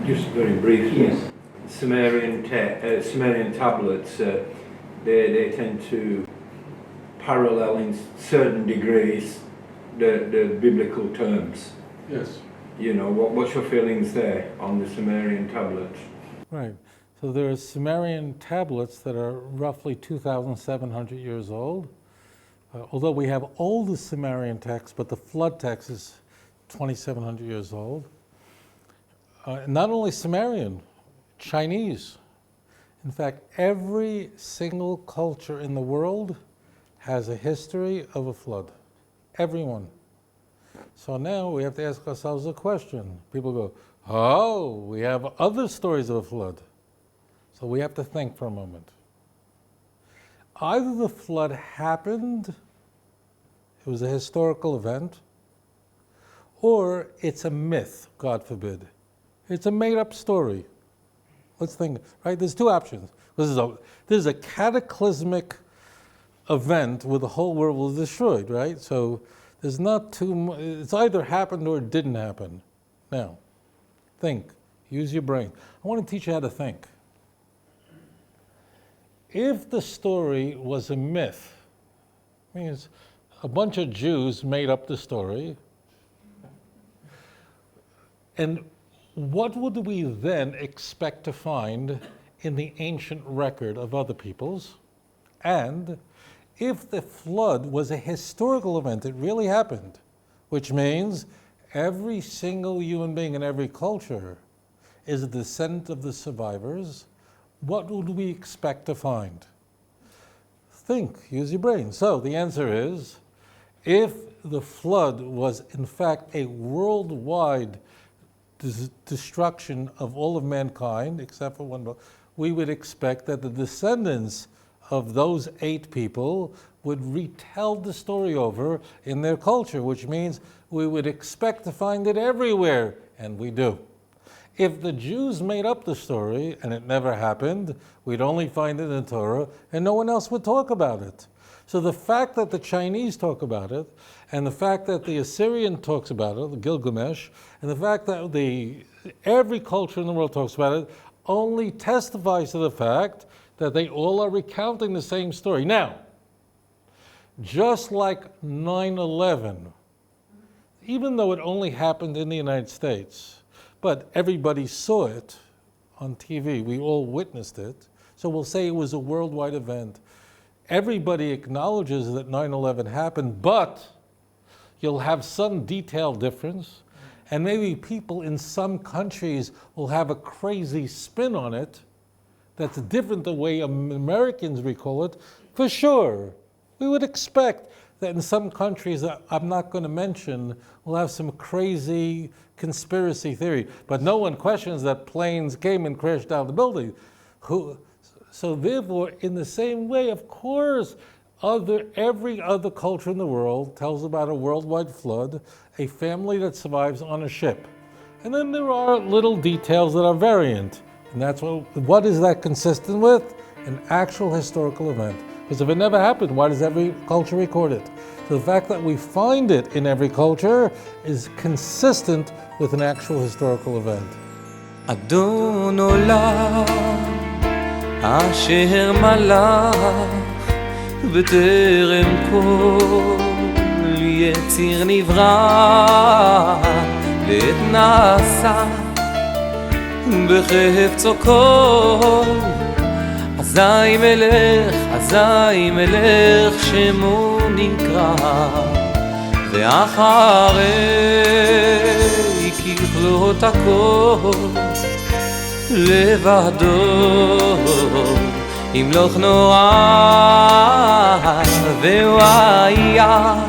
Just very briefly. Yes. Sumerian tablets, they tend to parallel in certain degrees the biblical terms. Yes. You know, what's your feelings there on the Sumerian tablets? Right. So there are Sumerian tablets that are roughly 2,700 years old. Although we have older Sumerian texts, but the flood text is 2,700 years old. Not only Sumerian, Chinese. In fact, every single culture in the world has a history of a flood. Everyone. So now we have to ask ourselves a question. People go, oh, we have other stories of a flood. So we have to think for a moment. Either the flood happened, it was a historical event, or it's a myth, God forbid. It's a made-up story. Let's think, right? There's two options. This is a cataclysmic event where the whole world was destroyed, right? So there's not too much, it's either happened or it didn't happen. Now, think, use your brain. I want to teach you how to think. If the story was a myth, means a bunch of Jews made up the story, and what would we then expect to find in the ancient record of other peoples? And if the flood was a historical event, it really happened, which means every single human being in every culture is a descendant of the survivors, what would we expect to find? Think, use your brain. So the answer is, if the flood was in fact a worldwide destruction of all of mankind, except for one, we would expect that the descendants of those 8 people would retell the story over in their culture, which means we would expect to find it everywhere, and we do. If the Jews made up the story and it never happened, we'd only find it in Torah and no one else would talk about it. So the fact that the Chinese talk about it, and the fact that the Assyrian talks about it, the Gilgamesh, and the fact that every culture in the world talks about it, only testifies to the fact that they all are recounting the same story. Now, just like 9/11, even though it only happened in the United States, but everybody saw it on TV, we all witnessed it, so we'll say it was a worldwide event. Everybody acknowledges that 9/11 happened, but you'll have some detail difference, and maybe people in some countries will have a crazy spin on it that's different the way Americans recall it. For sure, we would expect that in some countries that I'm not going to mention will have some crazy conspiracy theory, but no one questions that planes came and crashed down the building. So therefore, in the same way, of course, every other culture in the world tells about a worldwide flood, a family that survives on a ship. And then there are little details that are variant. And that's what is that consistent with? An actual historical event. Because if it never happened, why does every culture record it? So the fact that we find it in every culture is consistent with an actual historical event. אדון עולם אשר מלך בטרם כל יציר נברא לעת נעשה בחפצו כל אזי מלך שמו נקרא ואחרי ככלות הכל לבדו ימלוך נורא והוא היה